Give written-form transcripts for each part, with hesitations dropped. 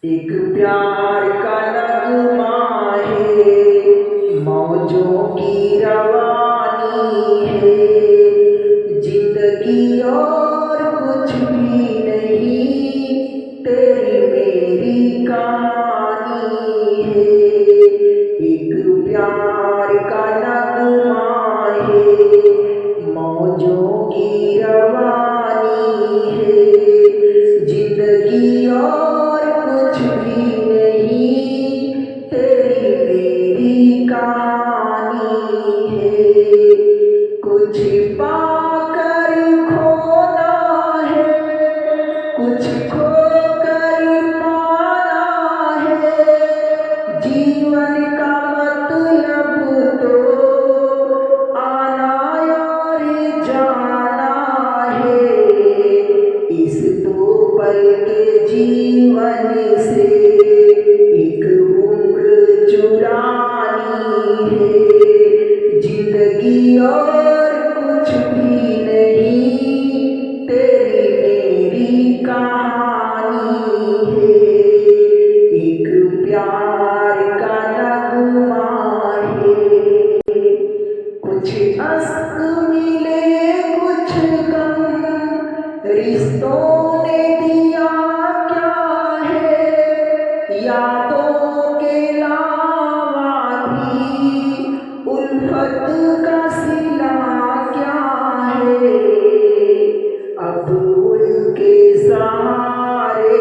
एक प्यार का नगमा है, मौजों की रवानी है। जिंदगी और कुछ भी नहीं, तेरी मेरी कहानी है। एक प्यार का नगमा है, मौजों की रवानी है। जिंदगी और कुछ भी नहीं, तेरी मेरी कहानी है। कुछ पाकर खोना है, कुछ खोकर पाना है। जीवन का मतलब तो आना और जाना है। इस दो पल के जीवन से एक उम्र चुरानी है। जिंदगी और कुछ भी नहीं, तेरी मेरी कहानी है। एक प्यार का नगमा है। कुछ अश्क मिले कुछ गम, रिश्तों ने दिया क्या है। यादों के अलावा भी उल्फत का सिला क्या है। अब उनके सहारे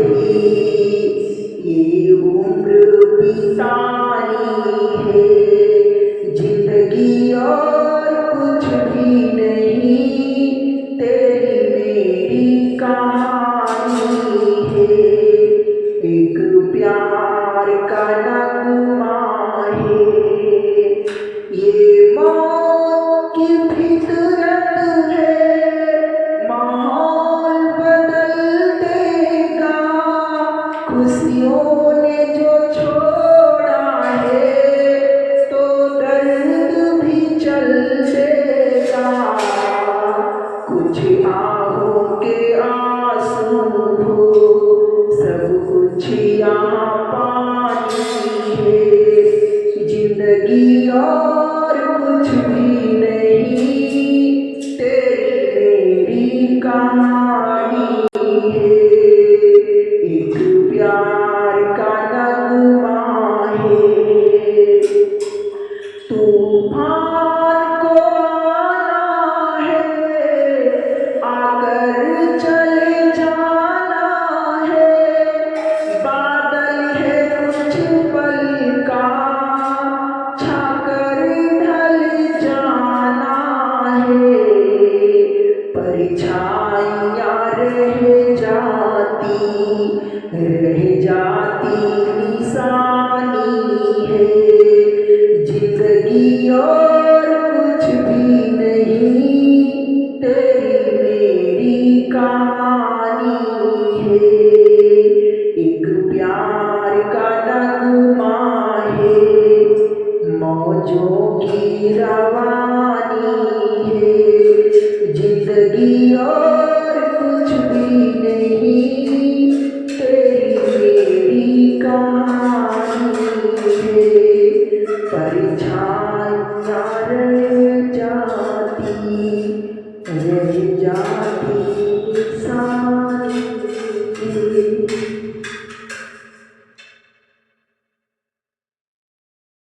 ही ये उम्र बितानी है। जिंदगी और कुछ भी नहीं, तेरी मेरी कहानी है। एक प्यार का नगमा है। ये मौत की फितरत है, माहौल बदल देगा। खुशियों ने जो छोड़ा है, तो दर्द भी चल देगा। कुछ आहों के आंसू हो, सब कुछ यहाँ पानी है। जिंदगी और कुछ भी नहीं, तेरी मेरी कहानी है। एक प्यार का नगमा है। तूफान को आना है, आकर चले जाना है। बादल है कुछ पल का, छाकर ढल जाना है। परछाइयाँ रह जाती निशानी है। जिंदगी और कुछ भी नहीं, तेरी मेरी कहानी है। एक प्यार का नगमा है, मौजों की रवा